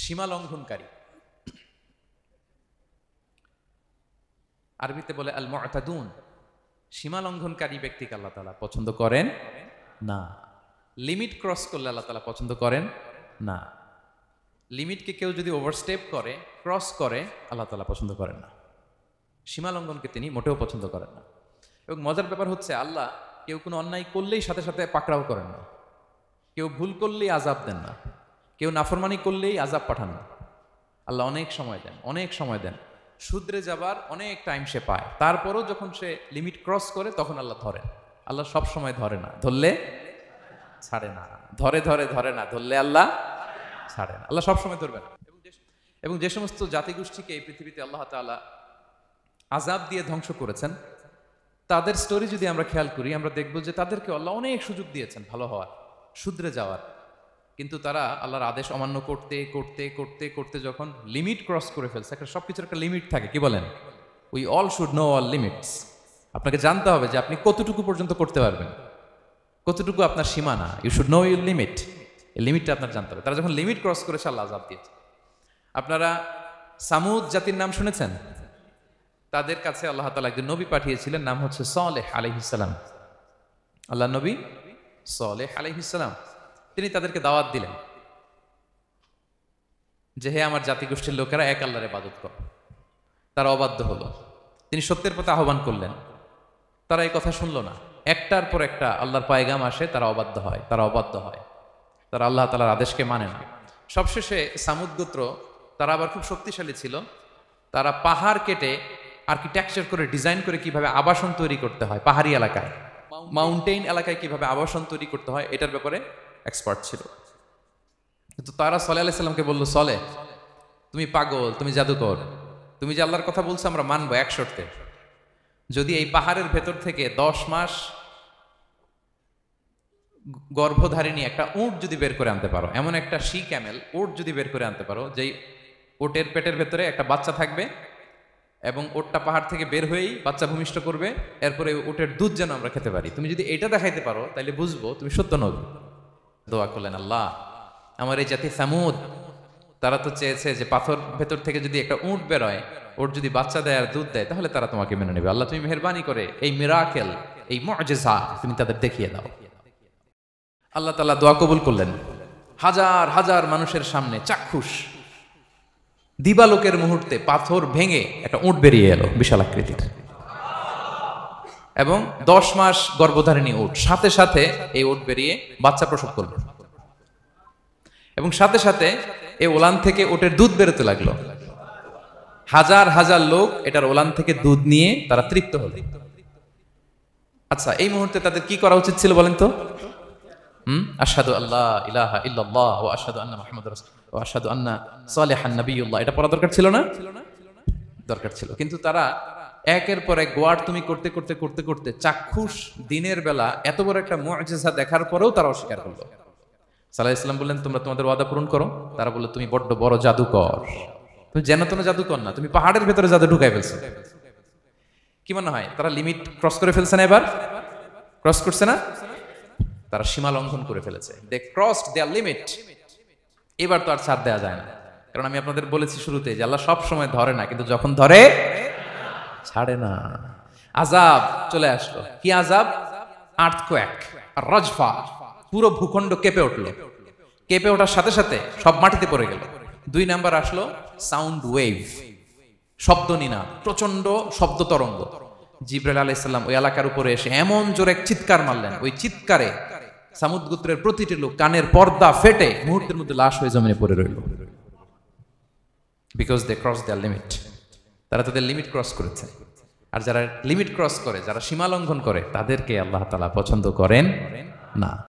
সীমা লঙ্ঘনকারী। আরবিতে বলে আল মুআতাদুন। সীমা লঙ্ঘনকারী ব্যক্তিকে আল্লাহ তাআলা পছন্দ করেন না। লিমিট ক্রস করলে আল্লাহ তাআলা পছন্দ করেন না। লিমিটকে কেউ যদি ওভারস্টেপ করে, ক্রস করে, আল্লাহ তাআলা পছন্দ করেন না। সীমা লঙ্ঘনকে তিনি মোটেও পছন্দ করেন না। এবং মজার ব্যাপার হচ্ছে, আল্লাহ কেউ কোনো অন্যায় করলেই সাথে সাথে পাকড়াও করেন না। কেউ ভুল করলেই আযাব দেন না। কেউ নাফরমানি করলেই আযাব পাঠান না। আল্লাহ অনেক সময় দেন, অনেক সময় দেন। শুধরে যাবার অনেক টাইম সে পায়, তারপরও যখন সে লিমিট ক্রস করে তখন আল্লাহ ধরেন। আল্লাহ সব সময় ধরে না, ধরলে ছাড়ে না। ধরে ধরে ধরে না, ধরলে আল্লাহ ছাড়ে না। আল্লাহ সব সময় ধরবে না। এবং যে সমস্ত জাতিগোষ্ঠীকে এই পৃথিবীতে আল্লাহ তাআলা আযাব দিয়ে ধ্বংস করেছেন, তাদের স্টোরি যদি আমরা খেয়াল করি, আমরা দেখব যে তাদেরকে আল্লাহ অনেক সুযোগ দিয়েছেন ভালো হওয়ার, শুধরে যাওয়ার। কিন্তু তারা আল্লাহর আদেশ অমান্য করতে করতে করতে করতে যখন লিমিট ক্রস করে ফেলছে, একটা সবকিছুর একটা লিমিট থাকে, কি বলেন? We all should know all limits. আপনাকে জানতে হবে যে আপনি কতটুকু পর্যন্ত করতে পারবেন, কতটুকু আপনার সীমানা। You should know your limit. এই লিমিটটা আপনার জানতে হবে। তারা যখন লিমিট ক্রস করেছে, আল্লাহ আযাব দিয়েছে। আপনারা সামুদ জাতির নাম শুনেছেন? তাদের কাছে আল্লাহ তাআলা একজন নবী পাঠিয়েছিলেন, নাম হচ্ছে সালেহ আলাইহিস সালাম। আল্লাহ নবী সালেহ আলাইহিস সালাম, তিনি তাদেরকে দাওয়াত দিলেন যে, হে আমার জাতিগোষ্ঠীর লোকেরা, এক আল্লাহর ইবাদত করো। তারা অবাধ্য হলো। তিনি সত্যের পথে আহ্বান করলেন, তারা এই কথা শুনলো না। একটার পর একটা আল্লাহর পায়গাম আসে, তারা অবাধ্য হয়, তারা অবাধ্য হয়, তারা আল্লাহ তাআলার আদেশকে মানে না। সবশেষে সামুদ গোত্র, তারা আবার খুব শক্তিশালী ছিল। তারা পাহাড় কেটে আর্কিটেকচার করে, ডিজাইন করে কিভাবে আবাসন তৈরি করতে হয় পাহাড়ি এলাকায়, মাউন্টেইন এলাকায় কিভাবে আবাসন তৈরি করতে হয়, এটার ব্যাপারে এক্সপার্ট ছিল। কিন্তু তারা সালেহ আলাইহিস সালামকে বলল, সালেহ তুমি পাগল, তুমি জাদুকর, তুমি যে আল্লাহর কথা বলছো আমরা মানবো এক শর্তে। যদি এই পাহাড়ের ভেতর থেকে 10 মাস গর্ভধারিণী একটা উট যদি বের করে আনতে পারো, এমন একটা শি ক্যামেল উট যদি বের করে আনতে পারো, যেই উটের পেটের ভেতরে একটা বাচ্চা থাকবে এবং ওটটা পাহাড় থেকে বের হয়েই বাচ্চা ভূমিষ্ঠ করবে, এরপরে উটের দুধ যেন আমরা খেতে পারি, তুমি যদি এটা দেখাইতে পারো তাহলে বুঝবো তুমি সত্য নবী। দোয়া করলেন, আল্লাহ আমার এই জাতি সামুদ, তারা তো চেয়েছে যে পাথর ভেতর থেকে যদি একটা উট বেরোয়, ওর যদি বাচ্চা দেয় আর দুধ দেয়, তাহলে তারা তোমাকে মেনে নেবে। আল্লাহ তুমি মেহেরবানি করে এই মিরাকেল, এই মুআজিজা তুমি তাদের দেখিয়ে দাও। আল্লাহ তাআলা দোয়া কবুল করলেন। হাজার হাজার মানুষের সামনে চাক্ষুষ দিবালোকের মুহূর্তে পাথর ভেঙে একটা উট বেরিয়ে এলো বিশাল আকৃতির, এবং 10 মাস গর্ভধারিণী উট। সাথে সাথে এই উট বেরিয়ে বাচ্চা প্রসব করলো, এবং সাথে সাথে এই ওলান থেকে উটের দুধ বেরোতে লাগলো। হাজার হাজার লোক এটার ওলান থেকে দুধ নিয়ে তারা তৃপ্ত হলো। আচ্ছা, এই মুহূর্তে তাদের কি করা উচিত ছিল বলেন তো? আশহাদু আল্লা ইলাহা ইল্লাল্লাহ ওয়া আশহাদু আন্না মুহাম্মাদুর রাসূলুল্লাহ ওয়া আশহাদু আন্না সালিহান নাবিয়্যুল্লাহ, এটা পড়া দরকার ছিল না? দরকার ছিল। কিন্তু তারা একের পর এক গোয়ার তুমি করতে করতে করতে করতে চাক্ষুষ দিনের বেলা এত বড় একটা মুআজিজা দেখার পরেও তারা অস্বীকার করলো। সাল্লাল্লাহু আলাইহি ওয়াসাল্লাম বললেন, তোমরা তোমাদের ওয়াদা পূরণ করো। তারা বলল, তুমি বড্ড বড় জাদুকর, তুমি যেন তেন জাদুকর না, তুমি পাহাড়ের ভেতরে জাদু ঢুকাই ফেলছো। কি মনে হয় তারা লিমিট ক্রস করে ফেলছে না? এবার ক্রস করছে না? তারা সীমা লঙ্ঘন করে ফেলেছে। দে ক্রসড দেয়ার লিমিট। এবার তো আর ছাড় দেওয়া যায় না, কারণ আমি আপনাদের বলেছি শুরুতে যে আল্লাহ সব সময় ধরে না, কিন্তু যখন ধরে ছাড়ে না। আযাব চলে আসলো। কি আযাব? আর্থকোয়েক, রাজফা, পুরো ভূখণ্ড কেঁপে উঠলো। কেঁপে ওঠার সাথে সাথে সব মাটিতে পড়ে গেল। 2 নাম্বার আসলো সাউন্ড ওয়েভ, শব্দ নিনাদ, প্রচন্ড শব্দ তরঙ্গ। জিবরাইল আলাইহিস সালাম ওই এলাকার উপরে এসে এমন জোরে চিৎকার মারলেন, ওই চিৎকারে সামুদ গোত্রের প্রতিটি লোক কানের পর্দা ফেটে মুহূর্তের মধ্যে লাশ হয়ে জমিনে পড়ে রইল। Because they cross their limit. তারা তাদের লিমিট ক্রস করেছে। আর যারা লিমিট ক্রস করে, যারা সীমা লঙ্ঘন করে, তাদেরকে আল্লাহ তাআলা পছন্দ করেন না।